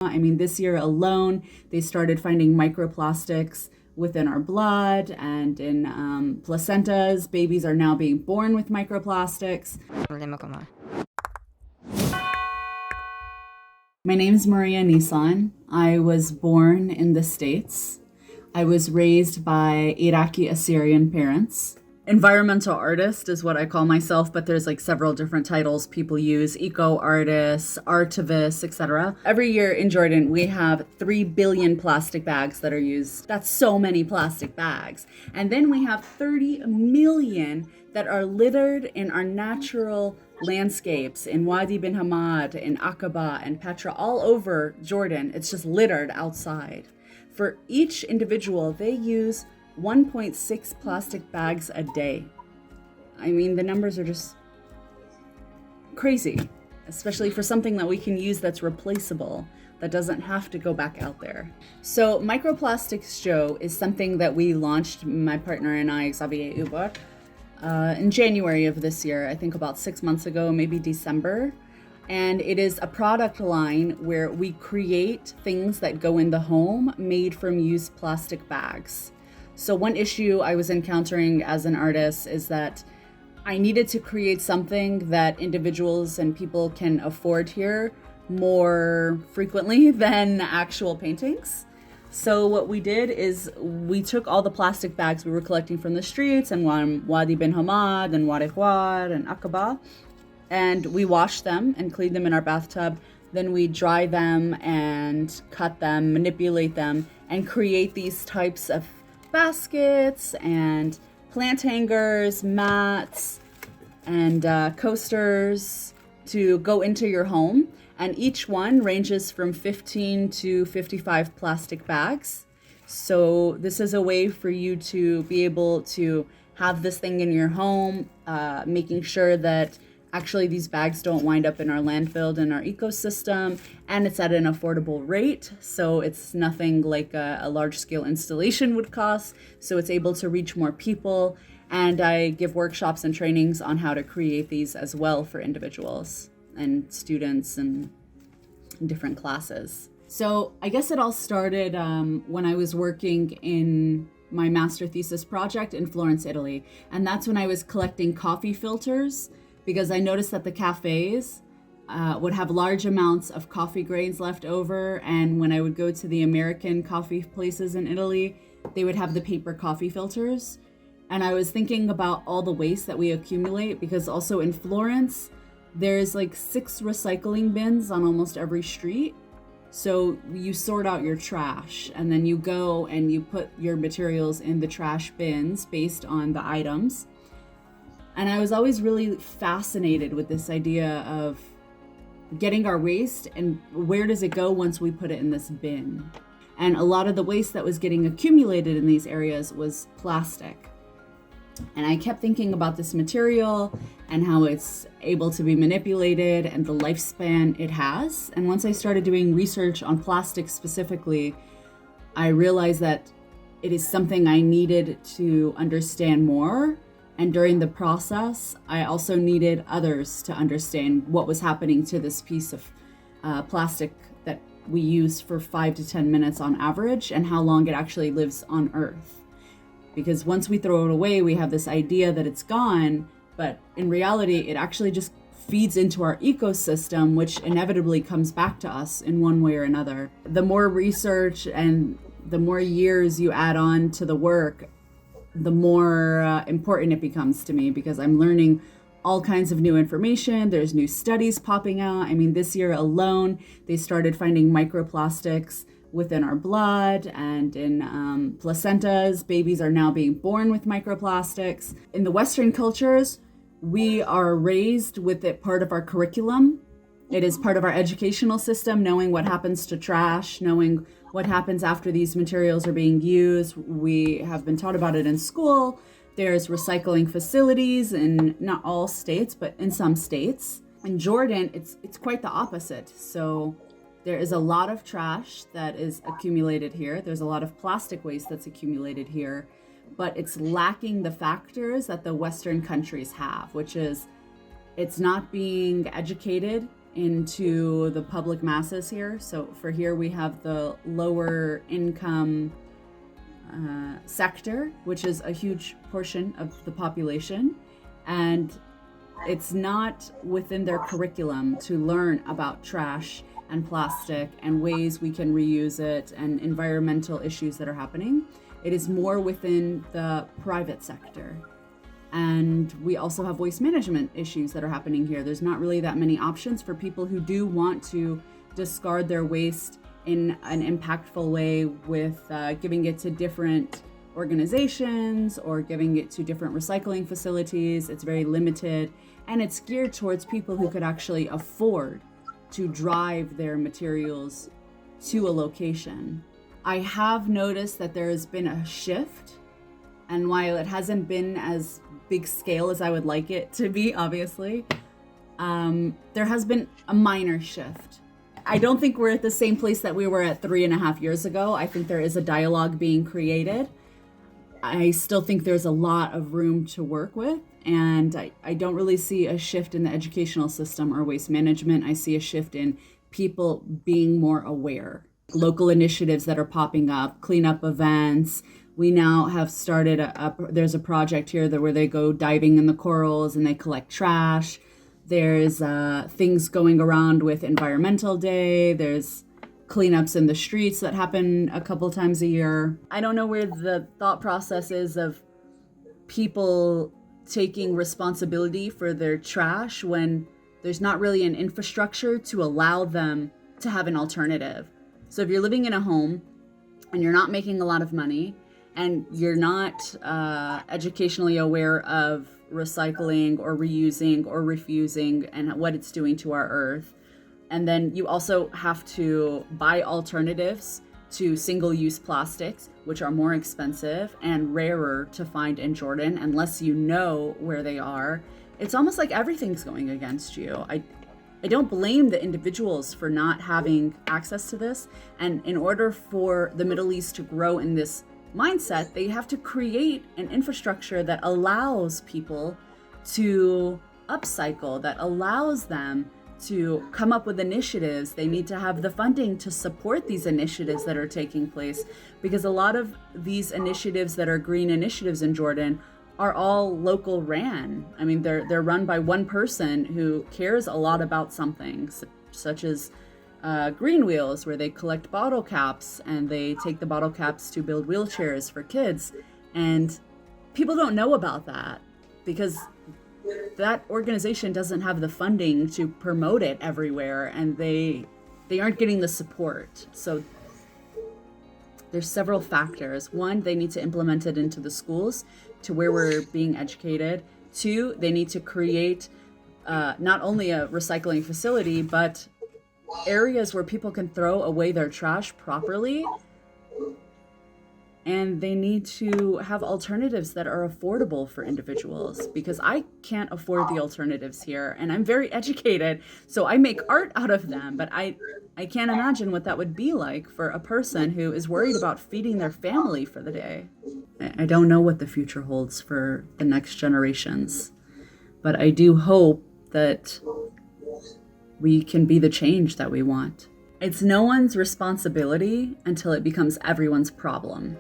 I mean, this year alone, they started finding microplastics within our blood and in placentas. Babies are now being born with microplastics. My name is Maria Nissan. I was born in the States. I was raised by Iraqi Assyrian parents. Environmental artist is what I call myself, but there's like several different titles people use: eco artists, artivists, etc. Every year in Jordan, we have 3 billion plastic bags that are used. That's so many plastic bags. And then we have 30 million that are littered in our natural landscapes in Wadi bin Hamad, in Aqaba, and Petra, all over Jordan. It's just littered outside. For each individual, they use 1.6 plastic bags a day. I mean, the numbers are just crazy, especially for something that we can use that's replaceable, that doesn't have to go back out there. So Microplastics Jo is something that we launched, my partner and I, Xavier Uber, in January of this year, I think about 6 months ago, maybe December. And it is a product line where we create things that go in the home made from used plastic bags. So one issue I was encountering as an artist is that I needed to create something that individuals and people can afford here more frequently than actual paintings. So what we did is we took all the plastic bags we were collecting from the streets and Wadi bin Hamad and Wadi Khwar and Aqaba, and we washed them and cleaned them in our bathtub. Then we dry them and cut them, manipulate them, and create these types of baskets and plant hangers, mats, and coasters to go into your home. And each one ranges from 15 to 55 plastic bags. So this is a way for you to be able to have this thing in your home, making sure that actually these bags don't wind up in our landfill and our ecosystem, and it's at an affordable rate. So it's nothing like a large-scale installation would cost. So it's able to reach more people. And I give workshops and trainings on how to create these as well for individuals and students and different classes. So I guess it all started when I was working in my master thesis project in Florence, Italy. And that's when I was collecting coffee filters, because I noticed that the cafes would have large amounts of coffee grains left over. And when I would go to the American coffee places in Italy, they would have the paper coffee filters. And I was thinking about all the waste that we accumulate, because also in Florence, there's like 6 recycling bins on almost every street. So you sort out your trash and then you go and you put your materials in the trash bins based on the items. And I was always really fascinated with this idea of getting our waste and where does it go once we put it in this bin. And a lot of the waste that was getting accumulated in these areas was plastic. And I kept thinking about this material and how it's able to be manipulated and the lifespan it has. And once I started doing research on plastic specifically, I realized that it is something I needed to understand more. And during the process, I also needed others to understand what was happening to this piece of plastic that we use for 5 to 10 minutes on average, and how long it actually lives on Earth. Because once we throw it away, we have this idea that it's gone, but in reality, it actually just feeds into our ecosystem, which inevitably comes back to us in one way or another. The more research and the more years you add on to the work, the more important it becomes to me, because I'm learning all kinds of new information. There's new studies popping out. I mean, this year alone, they started finding microplastics within our blood and in placentas. Babies are now being born with microplastics. In the Western cultures, we are raised with it part of our curriculum. It is part of our educational system, knowing what happens to trash, knowing what happens after these materials are being used. We have been taught about it in school. There's recycling facilities in not all states, but in some states. In Jordan, it's quite the opposite. So there is a lot of trash that is accumulated here. There's a lot of plastic waste that's accumulated here, but it's lacking the factors that the Western countries have, which is it's not being educated into the public masses here. So for here we have the lower income sector, which is a huge portion of the population, and it's not within their curriculum to learn about trash and plastic and ways we can reuse it and environmental issues that are happening. It is more within the private sector. And we also have waste management issues that are happening here. There's not really that many options for people who do want to discard their waste in an impactful way with giving it to different organizations or giving it to different recycling facilities. It's very limited, and it's geared towards people who could actually afford to drive their materials to a location. I have noticed that there has been a shift, and while it hasn't been as big scale as I would like it to be, obviously, there has been a minor shift. I don't think we're at the same place that we were at 3.5 years ago. I think there is a dialogue being created. I still think there's a lot of room to work with, and I don't really see a shift in the educational system or waste management. I see a shift in people being more aware. Local initiatives that are popping up, cleanup events. We now have started there's a project here where they go diving in the corals and they collect trash. There's things going around with Environmental Day. There's cleanups in the streets that happen a couple times a year. I don't know where the thought process is of people taking responsibility for their trash when there's not really an infrastructure to allow them to have an alternative. So if you're living in a home and you're not making a lot of money and you're not educationally aware of recycling or reusing or refusing and what it's doing to our earth, and then you also have to buy alternatives to single-use plastics, which are more expensive and rarer to find in Jordan unless you know where they are. It's almost like everything's going against you. I don't blame the individuals for not having access to this. And in order for the Middle East to grow in this mindset, they have to create an infrastructure that allows people to upcycle, that allows them to come up with initiatives. They need to have the funding to support these initiatives that are taking place, because a lot of these initiatives that are green initiatives in Jordan are all local ran. I mean, they're run by one person who cares a lot about something, such as Green Wheels, where they collect bottle caps and they take the bottle caps to build wheelchairs for kids. And people don't know about that because that organization doesn't have the funding to promote it everywhere, and they aren't getting the support. So there's several factors. One, they need to implement it into the schools to where we're being educated. Two, they need to create not only a recycling facility, but areas where people can throw away their trash properly. And they need to have alternatives that are affordable for individuals, because I can't afford the alternatives here, and I'm very educated, so I make art out of them, but I can't imagine what that would be like for a person who is worried about feeding their family for the day. I don't know what the future holds for the next generations, but I do hope that we can be the change that we want. It's no one's responsibility until it becomes everyone's problem.